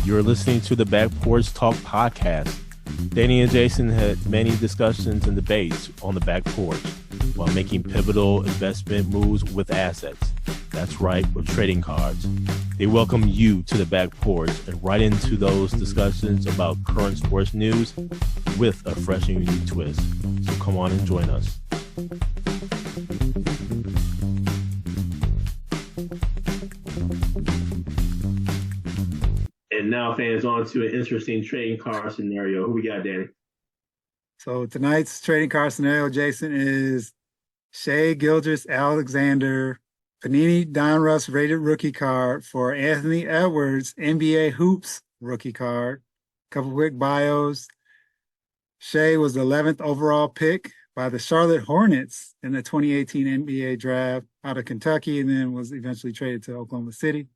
You're listening to the Back Porch Talk podcast. Danny and Jason had many discussions and debates on the back porch while making pivotal investment moves with assets. That's right, with trading cards. They welcome you to the back porch and right into those discussions about current sports news with a fresh and unique twist. So come on and join us. And now, fans, on to an interesting trading card scenario. Who we got, Danny? So tonight's trading card scenario, Jason, is Shai Gilgeous-Alexander Panini Donruss rated rookie card for Anthony Edwards NBA Hoops rookie card. Couple quick bios. Shai was the 11th overall pick by the Charlotte Hornets in the 2018 NBA draft out of Kentucky, and then was eventually traded to Oklahoma City.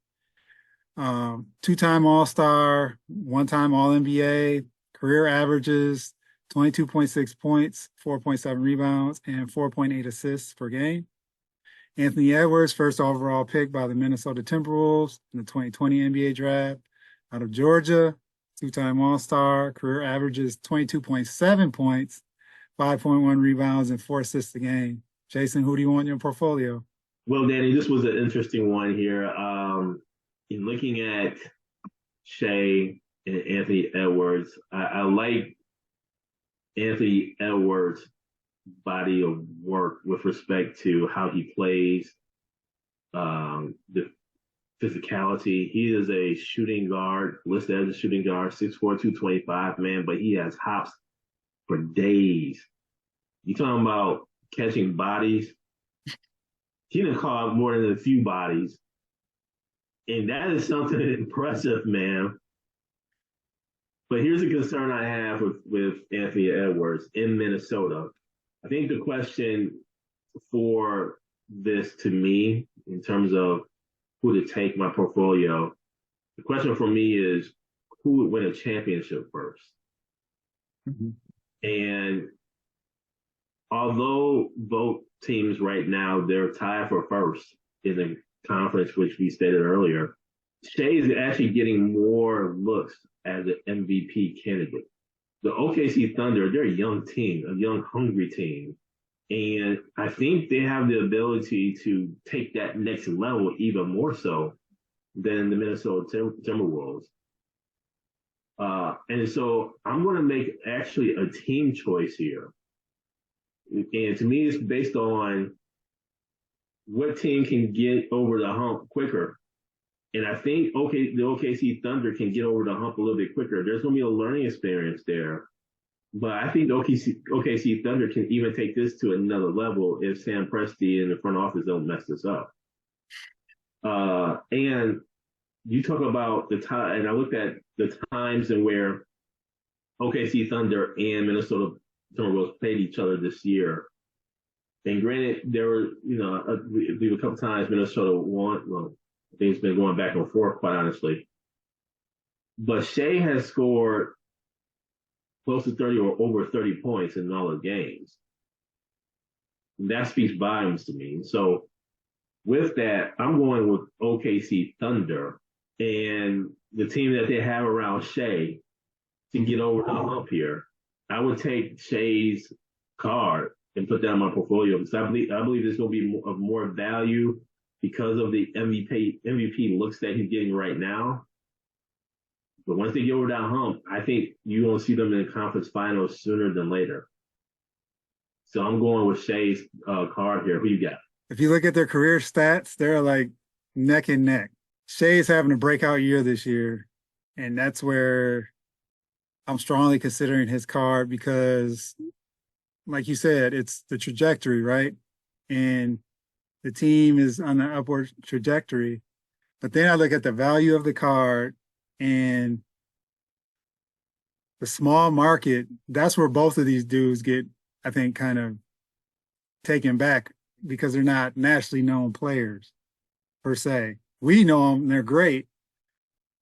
Two-time All-Star, one-time All-NBA, career averages 22.6 points, 4.7 rebounds, and 4.8 assists per game. Anthony Edwards, first overall pick by the Minnesota Timberwolves in the 2020 NBA draft out of Georgia, two-time All-Star, career averages 22.7 points, 5.1 rebounds, and 4 assists a game. Jason, who do you want in your portfolio? Well, Danny, this was an interesting one here. In looking at Shai and Anthony Edwards, I like Anthony Edwards' body of work with respect to how he plays, the physicality. He is a shooting guard, listed as a shooting guard, 6'4", 225, man, but he has hops for days. You talking about catching bodies? He done caught more than a few bodies. And that is something impressive, man. But here's a concern I have with Anthony Edwards in Minnesota. I think the question for this to me, in terms of who to take my portfolio, the question for me is who would win a championship first? Mm-hmm. And although both teams right now, they're tied for first in the conference, which we stated earlier, Shai is actually getting more looks as an MVP candidate. The OKC Thunder, they're a young team, a young, hungry team. And I think they have the ability to take that next level even more so than the Minnesota Timberwolves. And so I'm going to make actually a team choice here. And to me, it's based on what team can get over the hump quicker. And I think the OKC Thunder can get over the hump a little bit quicker. There's going to be a learning experience there. But I think the OKC Thunder can even take this to another level if Sam Presti and the front office don't mess this up. And you talk about the time, and I looked at the times and where OKC Thunder and Minnesota Timberwolves played each other this year. And granted, there were, I believe a couple times Minnesota won. Well, I think it's been going back and forth, quite honestly. But Shai has scored close to 30 or over 30 points in all the games. And that speaks volumes to me. So with that, I'm going with OKC Thunder and the team that they have around Shai to get over the hump here. I would take Shai's card and put that in my portfolio because I believe there's going to be of more value because of the MVP looks that he's getting right now. But once they get over that hump, I think you won't see them in the conference finals sooner than later. So I'm going with Shai's card here. Who you got? If you look at their career stats, they're like neck and neck. Shai's having a breakout year this year, and that's where I'm strongly considering his card because, like you said, it's the trajectory, right? And the team is on an upward trajectory. But then I look at the value of the card and the small market. That's where both of these dudes get, I think, kind of taken back because they're not nationally known players per se. We know them, they're great,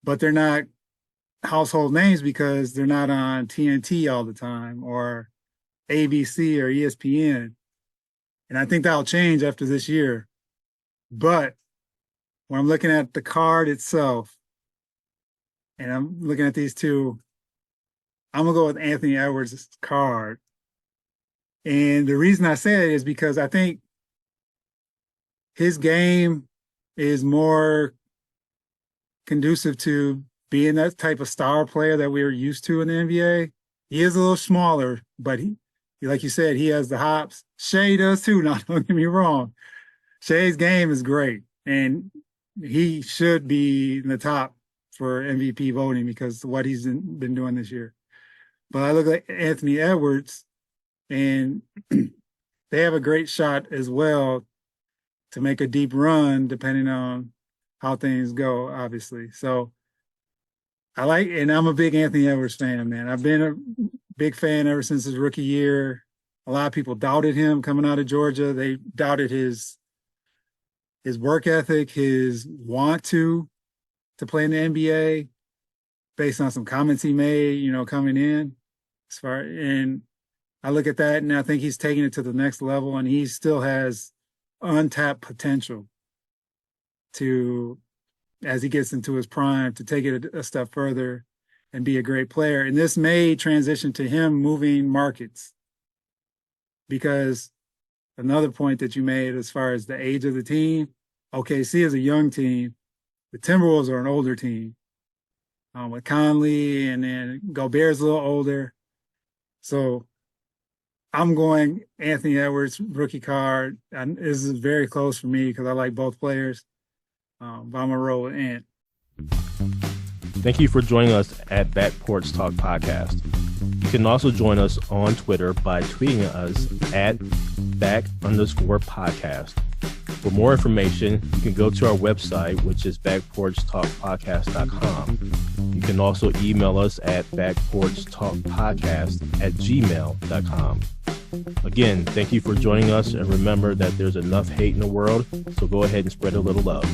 but they're not household names because they're not on TNT all the time or ABC or ESPN. And I think that'll change after this year. But when I'm looking at the card itself, and I'm looking at these two. I'm going to go with Anthony Edwards' card. And the reason I say it is because I think his game is more conducive to being that type of star player that we were used to in the NBA. He is a little smaller, but he, like you said, he has the hops. Shai does too. Now, don't get me wrong. Shai's game is great, and he should be in the top for MVP voting because of what he's been doing this year. But I look at Anthony Edwards, and they have a great shot as well to make a deep run, depending on how things go, obviously. So and I'm a big Anthony Edwards fan, man. I've been a big fan ever since his rookie year. A lot of people doubted him coming out of Georgia. They doubted his work ethic, his want to play in the NBA based on some comments he made, coming in. And I look at that and I think he's taking it to the next level, and he still has untapped potential to, as he gets into his prime, to take it a step further and be a great player. And this may transition to him moving markets, because another point that you made as far as the age of the team, OKC is a young team. The Timberwolves are an older team with Conley, and then Gobert's a little older. So I'm going Anthony Edwards, rookie card. This is very close for me because I like both players. But I'm going to roll with Ant. Thank you for joining us at Back Porch Talk Podcast. You can also join us on Twitter by tweeting us at @back_podcast. For more information, you can go to our website, which is backporchtalkpodcast.com. You can also email us at backporchtalkpodcast@gmail.com. Again, thank you for joining us, and remember that there's enough hate in the world, so go ahead and spread a little love.